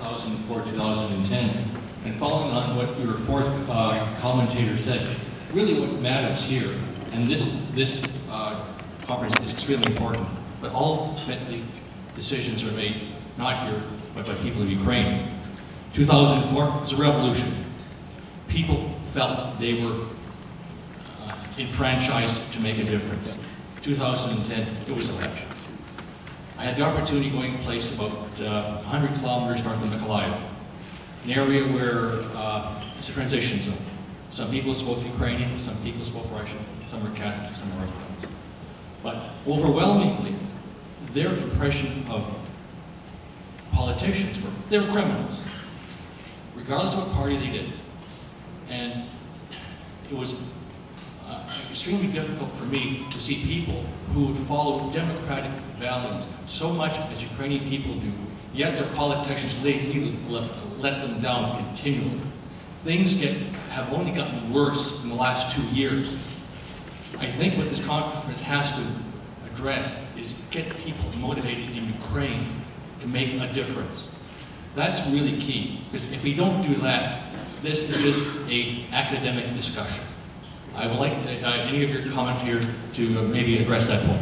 2004-2010. And following on what your fourth commentator said, really what matters here, and this conference is extremely important, but ultimately decisions are made not here, but by people of Ukraine. 2004 was a revolution. People felt they were enfranchised to make a difference. 2010, it was election. I had the opportunity going to a place about 100 kilometers north of Mykolaiv, an area where it's a transition zone. Some people spoke Ukrainian, some people spoke Russian, some were Catholic, some were Orthodox. But overwhelmingly, their impression of politicians were, they were criminals, regardless of what party they did. And it was extremely difficult for me to see people who would follow democratic values so much as Ukrainian people do, yet their politicians let them down continually. Things have only gotten worse in the last 2 years. I think what this conference has to address is get people motivated in Ukraine to make a difference. That's really key, because if we don't do that, this is just an academic discussion. I would like any of your commentators to maybe address that point.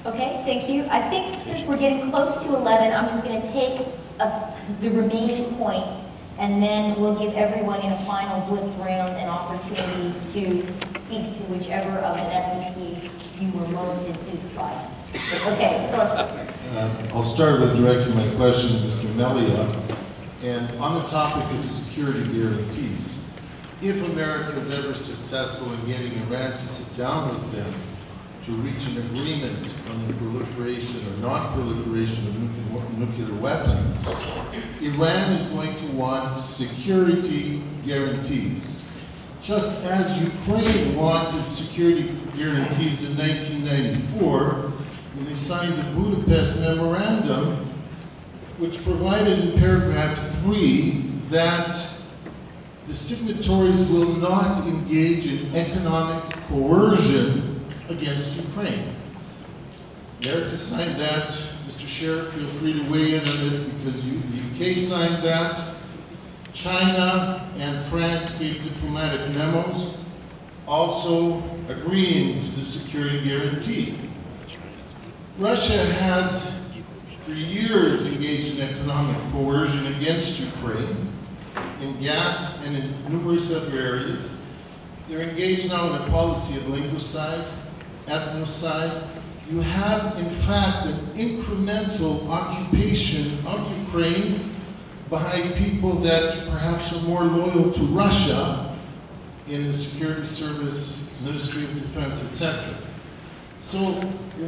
Okay, thank you. I think since we're getting close to 11, I'm just going to take the remaining points, and then we'll give everyone in a final blitz round an opportunity to speak to whichever of the FDP you were most enthused by. Okay, Crossroads. I'll start with directing my question to Mr. Melia. And on the topic of security guarantees, if America is ever successful in getting Iran to sit down with them to reach an agreement on the proliferation or non-proliferation of nuclear weapons, Iran is going to want security guarantees. Just as Ukraine wanted security guarantees in 1994, when they signed the Budapest Memorandum, which provided in paragraph 3 that the signatories will not engage in economic coercion against Ukraine. America signed that. Mr. Sheriff, feel free to weigh in on this because the UK signed that. China and France gave diplomatic memos also agreeing to the security guarantee. Russia has for years engaged in economic coercion against Ukraine in gas and in numerous other areas. They're engaged now in a policy of linguicide, ethnocide. You have, in fact, an incremental occupation of Ukraine by people that perhaps are more loyal to Russia in the security service, Ministry of Defense, etc. So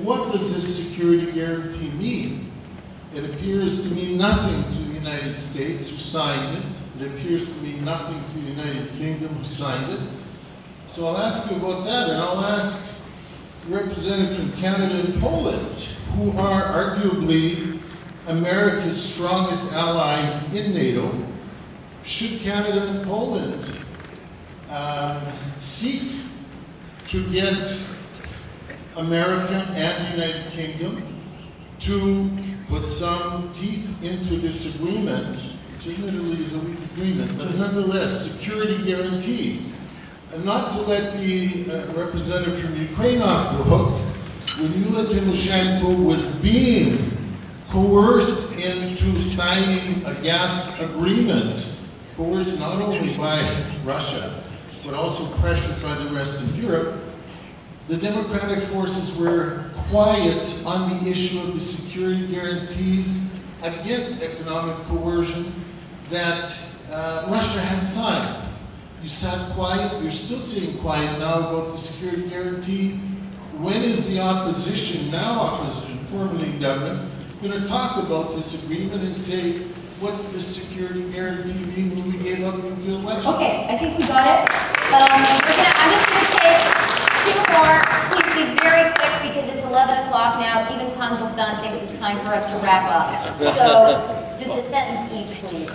what does this security guarantee mean? It appears to mean nothing to the United States, who signed it. It appears to mean nothing to the United Kingdom, who signed it. So I'll ask you about that, and I'll ask the representative from Canada and Poland, who are arguably America's strongest allies in NATO. Should Canada and Poland seek to get America and the United Kingdom to put some teeth into this agreement, which admittedly is a weak agreement, but nonetheless, security guarantees. And not to let the representative from Ukraine off the hook, when Yulia Tymoshenko was being coerced into signing a gas agreement, coerced not only by Russia, but also pressured by the rest of Europe, the democratic forces were quiet on the issue of the security guarantees against economic coercion that Russia had signed. You sat quiet, you're still sitting quiet now about the security guarantee. When is the opposition, now opposition, formerly government, going to talk about this agreement and say, what does the security guarantee mean when we gave up nuclear weapons? Okay, I think we got it. I'm just going to take 2 more. Please be very quick because it's 11 o'clock now. Even Khan Bogdan thinks it's time for us to wrap up. So, just a sentence each, please.